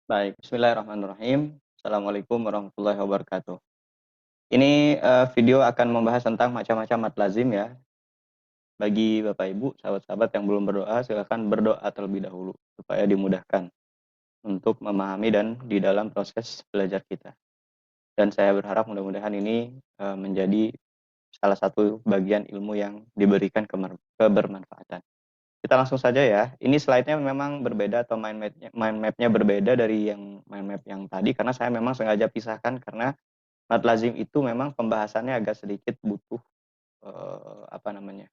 Baik, bismillahirrahmanirrahim. Assalamualaikum warahmatullahi wabarakatuh. Ini, video akan membahas tentang macam-macam mat lazim ya. Bagi Bapak Ibu, sahabat-sahabat yang belum berdoa, silakan berdoa terlebih dahulu supaya dimudahkan untuk memahami dan di dalam proses belajar kita. Dan saya berharap mudah-mudahan ini, menjadi salah satu bagian ilmu yang diberikan kebermanfaatan. Kita langsung saja ya. Ini slide-nya memang berbeda atau mind map-nya berbeda dari yang mind map yang tadi karena saya memang sengaja pisahkan karena mat lazim itu memang pembahasannya agak sedikit butuh, apa namanya,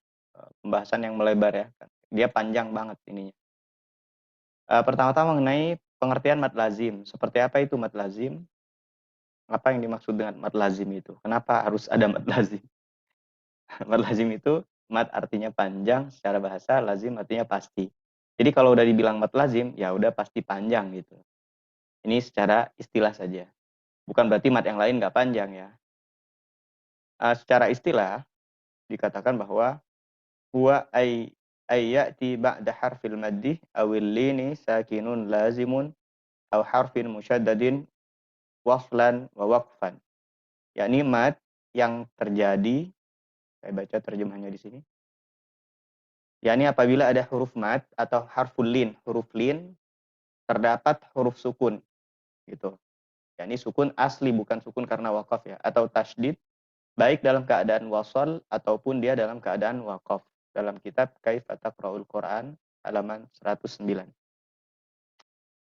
pembahasan yang melebar ya, dia panjang banget ininya. Pertama-tama mengenai pengertian mat lazim, seperti apa itu mat lazim? Apa yang dimaksud dengan mat lazim itu? Kenapa harus ada mat lazim? Mat lazim itu, mat artinya panjang secara bahasa, lazim artinya pasti. Jadi kalau udah dibilang mat lazim, ya udah pasti panjang gitu. Ini secara istilah saja, bukan berarti mat yang lain nggak panjang ya. Secara istilah dikatakan bahwa huwa ya'ti ba'da harfil maddih awil lini sakinun lazimun aw harfin musyaddadin waflan wa waqfan. Yakni mad yang terjadi, saya baca terjemahnya di sini, yakni apabila ada huruf mad atau harful lin, huruf lin terdapat huruf sukun gitu. Yakni sukun asli bukan sukun karena wakaf ya, atau tasydid baik dalam keadaan wasal ataupun dia dalam keadaan waqaf. Dalam kitab Kaifa Taqra'ul Quran halaman 109.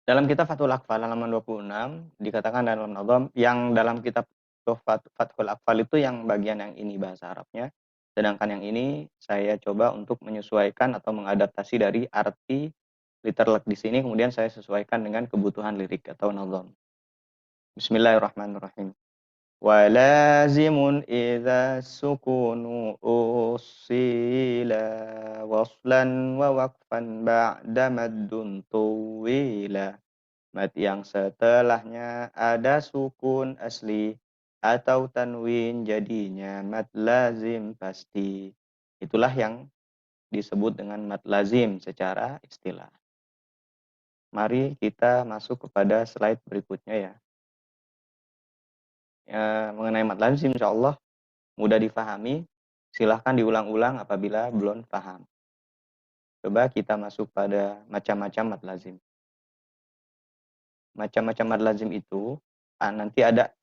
Dalam kitab Fathul Aqfal halaman 26 dikatakan dalam nazam yang dalam kitab Fathul Aqfal itu yang bagian yang ini bahasa Arabnya, sedangkan yang ini saya coba untuk menyesuaikan atau mengadaptasi dari arti literlek di sini kemudian saya sesuaikan dengan kebutuhan lirik atau nazam. Bismillahirrahmanirrahim. Walazimun idza sukunu usila waslan wa waqfan ba'da maddun tuwila. Mad yang setelahnya ada sukun asli atau tanwin jadinya mad lazim pasti. Itulah yang disebut dengan mad lazim secara istilah. Mari kita masuk kepada slide berikutnya ya. Mengenai mad lazim insyaallah mudah difahami, silahkan diulang-ulang apabila belum paham. Coba kita masuk pada macam-macam mad lazim. Macam-macam mad lazim itu, nanti ada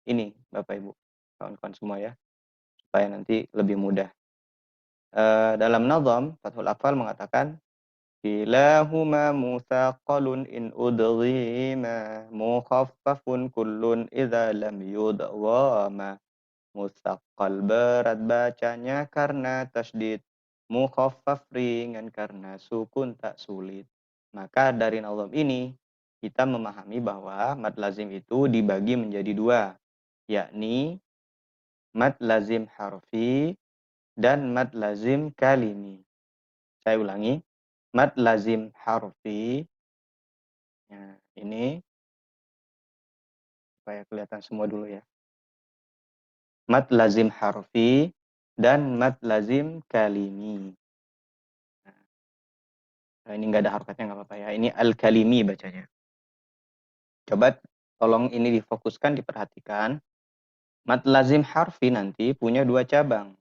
ini Bapak Ibu, kawan-kawan semua ya, supaya nanti lebih mudah. Dalam nazam, Fathul Aqfal mengatakan, kilahuma muthaqalun in udghima mukhaffafun kullun idza lam yudghama. Musaqqal berat bacanya karena tasydid, mukhaffaf ringan karena sukun tak sulit. Maka dari nazam ini, kita memahami bahwa mad lazim itu dibagi menjadi dua, yakni mad lazim harfi dan mad lazim kalimi. Saya ulangi, mad lazim harfi, nah ini supaya kelihatan semua dulu ya. Mad lazim harfi dan mad lazim kalimi. Ini nggak ada harokatnya nggak apa-apa ya, ini al-kalimi bacanya. Coba tolong ini difokuskan, diperhatikan. Mad lazim harfi nanti punya dua cabang.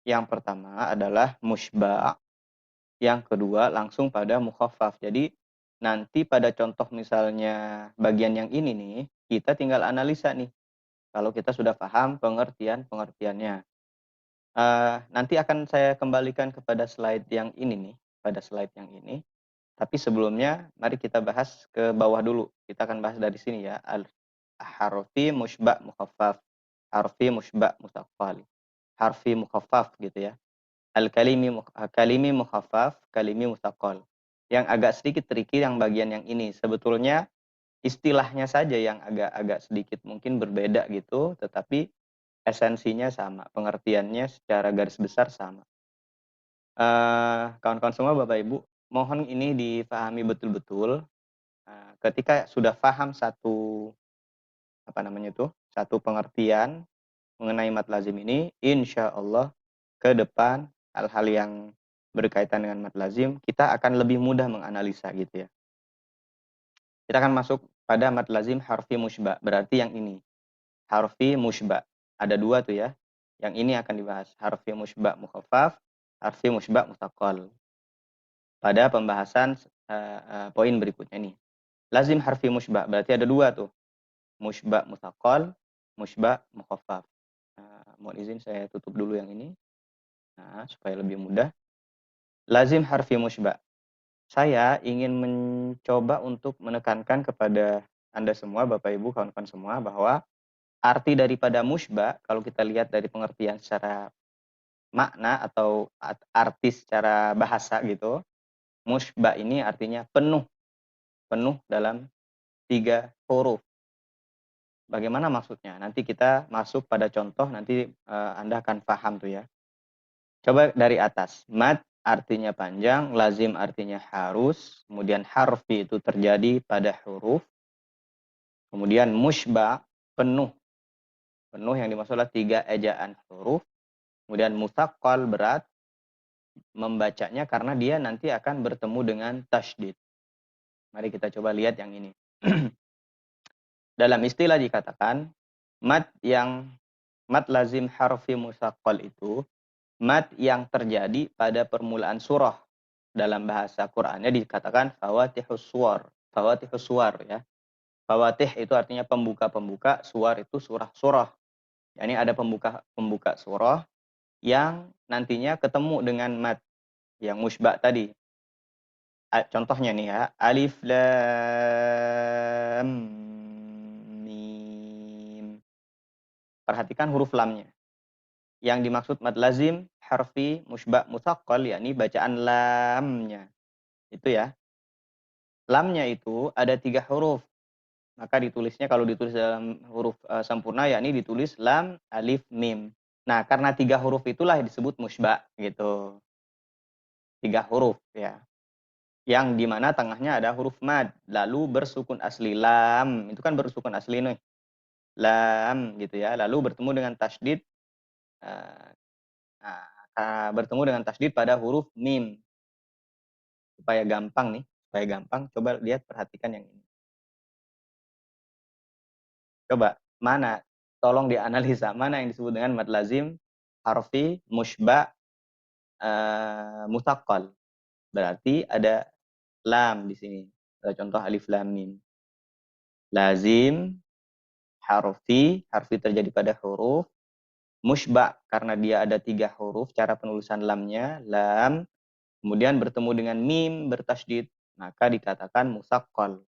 Yang pertama adalah musyba', yang kedua langsung pada mukhaffaf. Jadi nanti pada contoh misalnya bagian yang ini nih, kita tinggal analisa nih. Kalau kita sudah paham pengertiannya. Nanti akan saya kembalikan kepada slide yang ini nih, pada slide yang ini. Tapi sebelumnya mari kita bahas ke bawah dulu. Kita akan bahas dari sini ya, harfi musyba' mukhaffaf, harfi musyba' musaqqal, harfi mukhaffaf gitu ya. Kalimi mukhaffaf, kalimi musaqqal. Yang agak sedikit tricky yang bagian yang ini. Sebetulnya istilahnya saja yang agak-agak sedikit mungkin berbeda gitu, tetapi esensinya sama, pengertiannya secara garis besar sama. Kawan-kawan semua, Bapak Ibu, mohon ini difahami betul-betul. Ketika sudah paham satu, apa namanya tuh, satu pengertian mengenai mat lazim ini, insya Allah ke depan hal-hal yang berkaitan dengan mat lazim, kita akan lebih mudah menganalisa gitu ya. Kita akan masuk pada mad lazim harfi musyba, berarti yang ini, harfi musyba. Ada 2 tuh ya. Yang ini akan dibahas, harfi musyba mukhaffaf, harfi musyba mutsaqqal. Pada pembahasan, poin berikutnya nih. Lazim harfi musyba, berarti ada 2 tuh, musyba mutsaqqal, musyba mukhaffaf. Mohon izin saya tutup dulu yang ini, supaya lebih mudah. Lazim harfi musyba. Saya ingin mencoba untuk menekankan kepada Anda semua, Bapak Ibu, kawan-kawan semua, bahwa arti daripada musyba, kalau kita lihat dari pengertian secara makna atau arti secara bahasa gitu, musyba ini artinya penuh, penuh dalam 3 huruf. Bagaimana maksudnya? Nanti kita masuk pada contoh, nanti Anda akan paham tuh ya. Coba dari atas. Mad artinya panjang, lazim artinya harus, kemudian harfi itu terjadi pada huruf, kemudian musyba penuh. Penuh yang dimaksud adalah 3 ejaan huruf, kemudian mutsaqqal berat membacanya karena dia nanti akan bertemu dengan tasydid. Mari kita coba lihat yang ini. Dalam istilah dikatakan mad lazim harfi mutsaqqal itu mad yang terjadi pada permulaan surah. Dalam bahasa Qur'annya dikatakan fawatihus suwar. Fawatihus suwar ya. Fawatih itu artinya pembuka-pembuka, suwar itu surah-surah. Yani ada pembuka surah yang nantinya ketemu dengan mad yang musyba tadi. Contohnya nih ya, alif lam mim. Perhatikan huruf lamnya. Yang dimaksud mad lazim harfi musyba mutsaqqal yakni bacaan lamnya. Itu ya. Lamnya itu ada 3 huruf. Maka ditulisnya kalau ditulis dalam huruf sempurna yakni ditulis lam, alif, mim. Nah, karena 3 huruf itulah disebut musyba gitu. 3 huruf ya. Yang di mana tengahnya ada huruf mad, lalu bersukun asli lam. Itu kan bersukun asli nih. Lam gitu ya. Lalu bertemu dengan tasydid eee, bertemu dengan tasydid pada huruf mim. Supaya gampang nih, supaya gampang coba lihat perhatikan yang ini. Coba, mana? Tolong dianalisa, mana yang disebut dengan mad lazim harfi musyba mutsaqqal. Berarti ada lam di sini. Ada contoh alif lam mim. Lazim, harfi terjadi pada huruf, musyba karena dia ada 3 huruf cara penulisan lamnya, lam, kemudian bertemu dengan mim bertasydid, maka dikatakan mutsaqqal.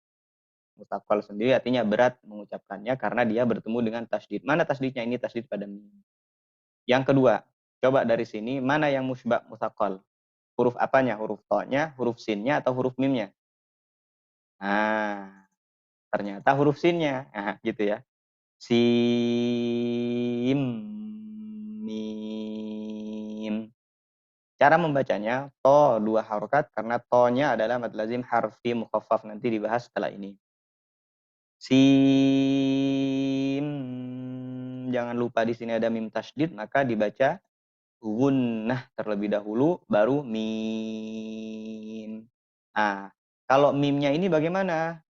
Mutsaqqal sendiri artinya berat mengucapkannya karena dia bertemu dengan tasydid. Mana tasydidnya? Ini tasydid pada mim. Yang kedua, coba dari sini mana yang musyba mutsaqqal? Huruf apanya? Huruf to-nya, huruf sin-nya, atau huruf mim-nya? Nah, ternyata huruf sin-nya. Nah, gitu ya. Sim, mim. Cara membacanya, to 2 harokat karena to-nya adalah mad lazim harfi mukhaffaf. Nanti dibahas setelah ini. Sim, jangan lupa di sini ada mim tasydid, maka dibaca gunnah terlebih dahulu, baru mim. Nah, kalau mimnya ini bagaimana?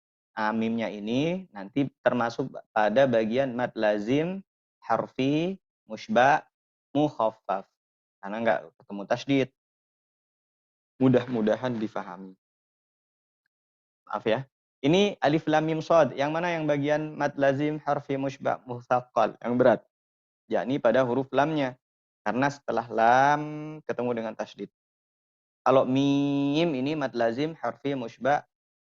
Mimnya ini nanti termasuk pada bagian mad lazim harfi musyba mukhaffaf. Karena nggak ketemu tasydid. Mudah-mudahan difahami. Maaf ya. Ini alif lam mim shad. Yang mana yang bagian mad lazim harfi musyba mutsaqqal yang berat? Yakni pada huruf lamnya. Karena setelah lam ketemu dengan tasydid. Kalau mim ini mad lazim harfi musyba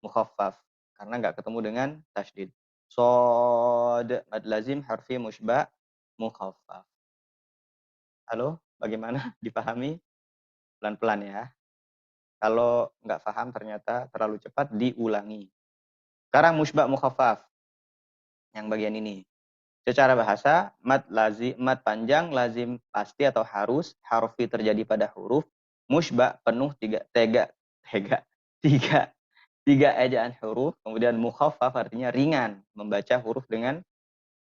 mukhaffaf karena nggak ketemu dengan tasydid. Shad mad lazim harfi musyba mukhaffaf. Halo, bagaimana? Dipahami? Pelan-pelan ya. Kalau nggak paham ternyata terlalu cepat diulangi. Sekarang musyba mukhaffaf yang bagian ini. Secara bahasa, mad panjang, lazim pasti atau harus, harfi terjadi pada huruf, musyba penuh tiga tiga ejaan huruf, kemudian mukhaffaf artinya ringan, membaca huruf dengan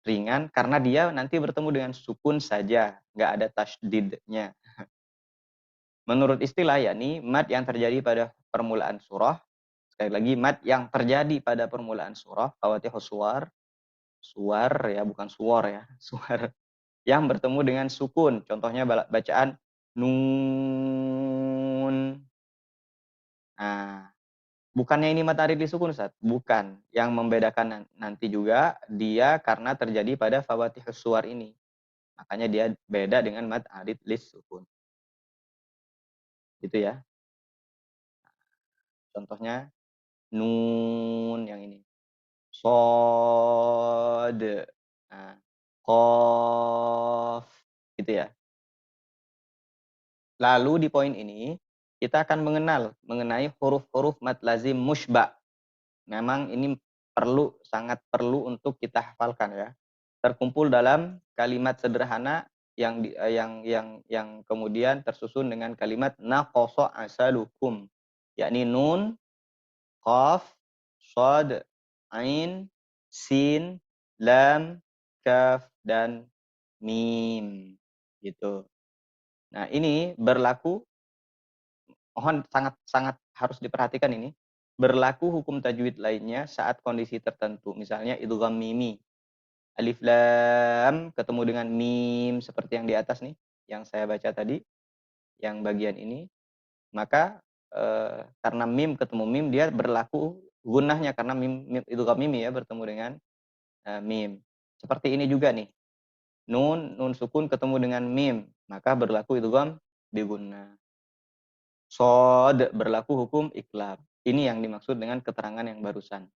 ringan karena dia nanti bertemu dengan sukun saja, nggak ada tasydidnya. Menurut istilah yakni mad yang terjadi pada permulaan surah, sekali lagi, mad yang terjadi pada permulaan surah, fawatihus suwar, suwar ya, bukan suwor ya, suwar, yang bertemu dengan sukun. Contohnya bacaan nun. Nah, bukannya ini mad arid disukun, Ustaz? Bukan. Yang membedakan nanti juga, dia karena terjadi pada fawatihus suwar ini. Makanya dia beda dengan mad arid sukun. Gitu ya. Contohnya nun yang ini. Shod. Nah, qaf. Gitu ya. Lalu di poin ini, kita akan mengenal mengenai huruf-huruf mad lazim musyba'. Memang ini sangat perlu untuk kita hafalkan ya. Terkumpul dalam kalimat sederhana yang kemudian tersusun dengan kalimat naqasa asalukum, yakni nun, qaf, shad, ain, sin, lam, kaf, dan mim. Gitu. Nah, ini berlaku, mohon sangat sangat harus diperhatikan ini, berlaku hukum tajwid lainnya saat kondisi tertentu. Misalnya idgham mimi, alif lam ketemu dengan mim seperti yang di atas nih, yang saya baca tadi, yang bagian ini, maka karena mim ketemu mim dia berlaku gunnahnya karena mim idgham mimi ya bertemu dengan mim. Seperti ini juga nih. Nun sukun ketemu dengan mim, maka berlaku idgham bi gunnah. Shad berlaku hukum iklab. Ini yang dimaksud dengan keterangan yang barusan.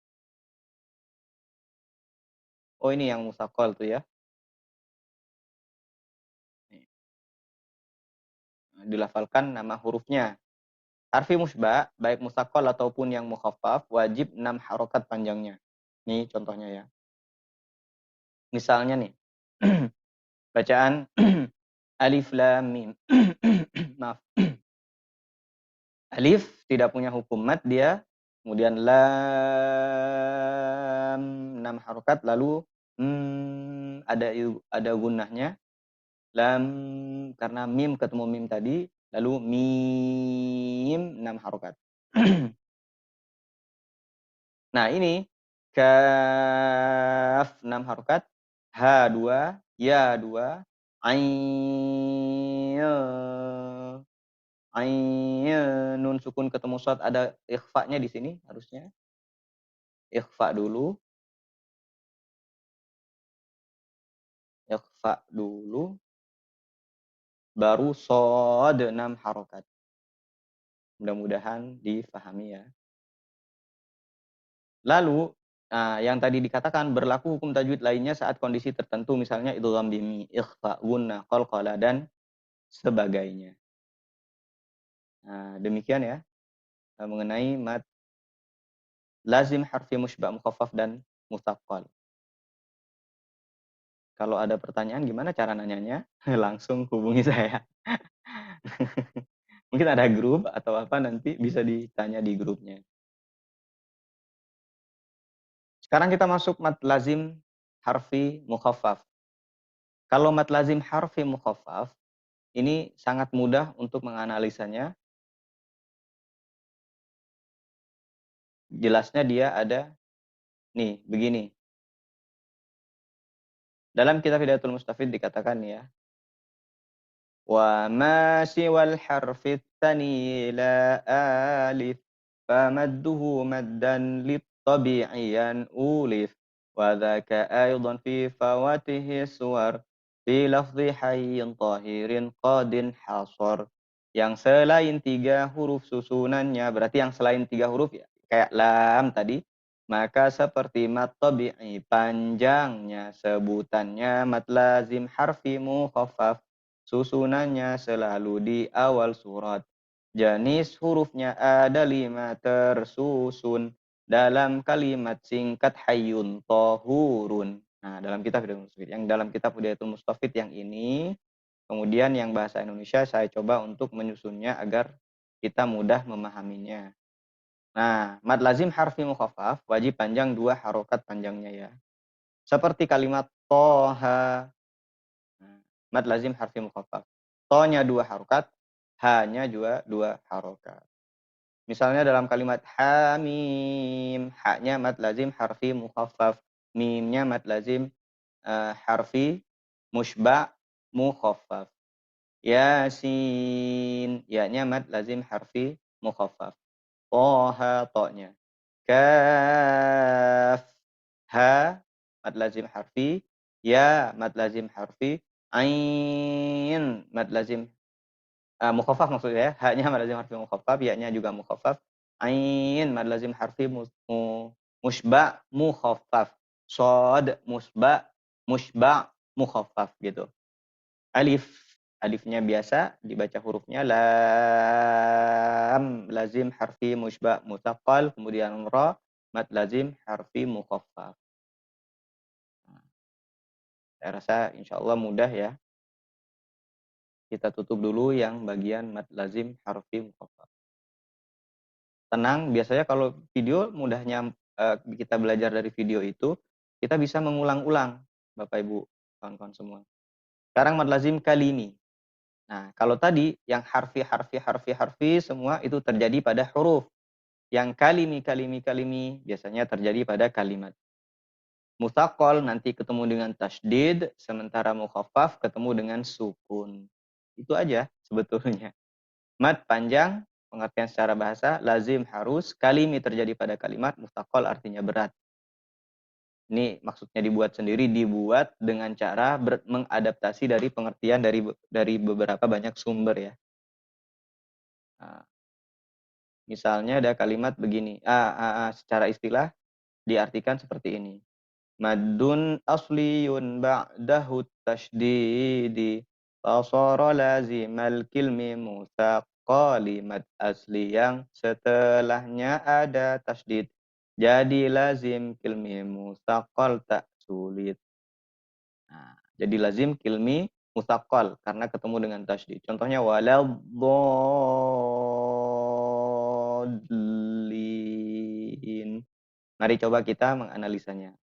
Oh, ini yang musaqqal tuh ya. Dilafalkan nama hurufnya. Harfi musyba, baik musaqqal ataupun yang mukhaffaf, wajib 6 harokat panjangnya. Nih contohnya ya. Misalnya nih, bacaan alif lam mim. Maaf. Alif tidak punya hukum mad dia, kemudian lam 6 harokat, lalu ada gunnahnya, lam karena mim ketemu mim tadi, lalu mim 6 harokat. Nah ini, kaf 6 harokat, ha 2, ya 2, ain, nun sukun ketemu shad, ada ikhfa-nya di sini harusnya. Ikhfa dulu. Ikhfa dulu. Baru shad 6 harokat. Mudah-mudahan difahami ya. Lalu, yang tadi dikatakan berlaku hukum tajwid lainnya saat kondisi tertentu, misalnya idgham bimi, ikhfa, gunnah, qalqalah, dan sebagainya. Nah, demikian ya mengenai mad lazim, harfi musyba', mukhaffaf, dan mutsaqqal. Kalau ada pertanyaan gimana cara nanyanya? Langsung hubungi saya. Mungkin ada grup atau apa nanti bisa ditanya di grupnya. Sekarang kita masuk mad lazim harfi mukhaffaf. Kalau mad lazim harfi mukhaffaf, ini sangat mudah untuk menganalisanya. Jelasnya dia ada nih, begini. Dalam kitab Hidayatul Mustafid dikatakan ya, wa ma siwal harfi tsani la alif famadduhu maddan littabi'iyan ulif wa dzaka aidan fi fawatihi suwar fi lafzi hayyin tahirin qadin hasar. Yang selain 3 huruf susunannya, berarti yang selain 3 huruf ya, kayak lam tadi, maka seperti mad tabi'i, panjangnya sebutannya mad lazim harfi mukhaffaf, susunannya selalu di awal surat. Jenis hurufnya ada 5 tersusun dalam kalimat singkat hayyun tahurun. Nah, dalam kitab Hidayatul Mustafid. Yang dalam kitab Hidayatul Mustafid yang ini, kemudian yang bahasa Indonesia saya coba untuk menyusunnya agar kita mudah memahaminya. Nah, mad lazim harfi mukhaffaf wajib panjang 2 harokat panjangnya ya. Seperti kalimat toha. Nah, mad lazim harfi mukhaffaf. To-nya 2 harokat, ha-nya juga 2 harokat. Misalnya dalam kalimat hamim, haknya mad lazim harfi mukhaffaf, mimnya mad lazim, harfi musyba' mukhaffaf. Yasin, ya-nya mad lazim harfi mukhaffaf. Toha, to-nya. Kaf, ha, mad lazim harfi. Ya, mad lazim harfi. Ain, mad lazim mukhaffaf maksudnya ya. Ha-nya mad lazim harfi mukhaffaf, ya-nya juga mukhaffaf. Ain, mad lazim harfi musyba' mukhaffaf. Shad, musyba' mukhaffaf gitu. Alif, alifnya biasa dibaca hurufnya lam, lazim harfi musyba' mutsaqqal, kemudian ra, mad lazim harfi mukhaffaf. Saya rasa insyaallah mudah ya. Kita tutup dulu yang bagian mad lazim harfi mukhaffaf. Tenang, biasanya kalau video mudahnya, kita belajar dari video itu, kita bisa mengulang-ulang, Bapak Ibu, kawan-kawan semua. Sekarang mad lazim kalimi. Nah, kalau tadi yang harfi semua itu terjadi pada huruf. Yang kalimi biasanya terjadi pada kalimat. Mutsaqqal nanti ketemu dengan tasydid, sementara mukhaffaf ketemu dengan sukun. Itu aja sebetulnya. Mad panjang, pengertian secara bahasa, lazim harus, kalimi terjadi pada kalimat, mutsaqqal artinya berat. Ini maksudnya dibuat sendiri, dibuat dengan cara mengadaptasi dari pengertian dari beberapa banyak sumber ya. Nah, misalnya ada kalimat begini, secara istilah diartikan seperti ini. Maddun asliyun ba'dahu tasydidi fasara lazimal kilmi musaqqali. Mad asli yang setelahnya ada tasydid jadi lazim kilmi musaqqal tak sulit. Nah, jadi lazim kilmi musaqqal karena ketemu dengan tasydid. Contohnya waladhdallin. Mari coba kita menganalisanya.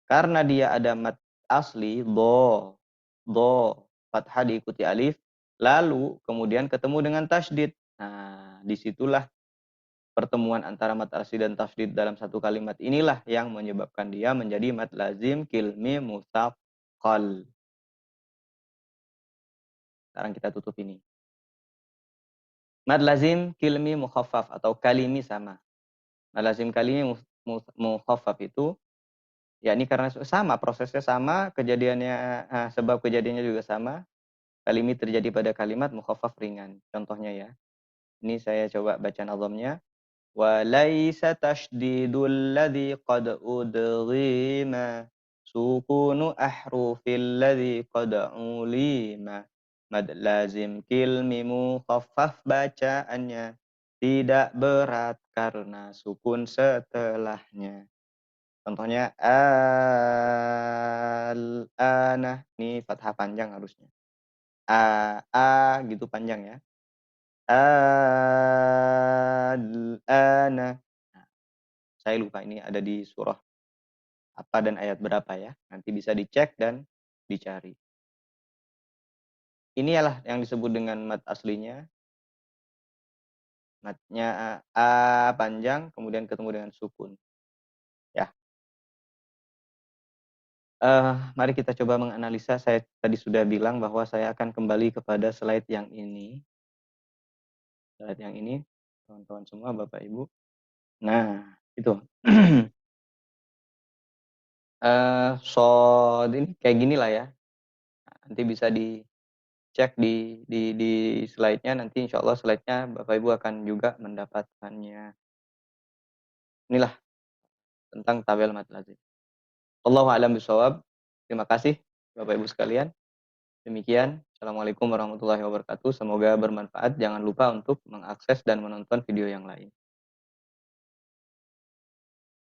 Karena dia ada mad asli, fathah diikuti alif, lalu kemudian ketemu dengan tasydid. Nah, disitulah pertemuan antara mad asli dan tasydid dalam satu kalimat inilah yang menyebabkan dia menjadi mad lazim kilmi mutsaqqal. Sekarang kita tutup ini. Mad lazim kilmi mukhaffaf atau kalimi sama. Mad lazim kalimi mukhaffaf itu yakni karena sama, prosesnya sama, kejadiannya sebab kejadiannya juga sama, kalimi terjadi pada kalimat, mukhaffaf ringan. Contohnya ya, ini saya coba baca nazamnya. Wa laisa tasydidul ladzi qad udghima sukunu ahrufil ladzi qad ulima. Mad lazim kilmi mukhaffaf bacaannya tidak berat karena sukun setelahnya. Contohnya al-ana, ini fathah panjang harusnya. Gitu panjang ya. Al-ana. Nah, saya lupa ini ada di surah apa dan ayat berapa ya. Nanti bisa dicek dan dicari. Ini ialah yang disebut dengan mad aslinya. Madnya panjang kemudian ketemu dengan sukun. Ya. Mari kita coba menganalisa. Saya tadi sudah bilang bahwa saya akan kembali kepada slide yang ini. Slide yang ini, kawan-kawan semua, Bapak Ibu. Nah, itu. Shod ini kayak ginilah ya. Nanti bisa dicek di slide-nya, nanti insya Allah slide-nya Bapak Ibu akan juga mendapatkannya. Inilah tentang tabel mad lazim. Wallahu a'lam bishawab. Terima kasih Bapak Ibu sekalian. Demikian, Assalamualaikum warahmatullahi wabarakatuh. Semoga bermanfaat. Jangan lupa untuk mengakses dan menonton video yang lain.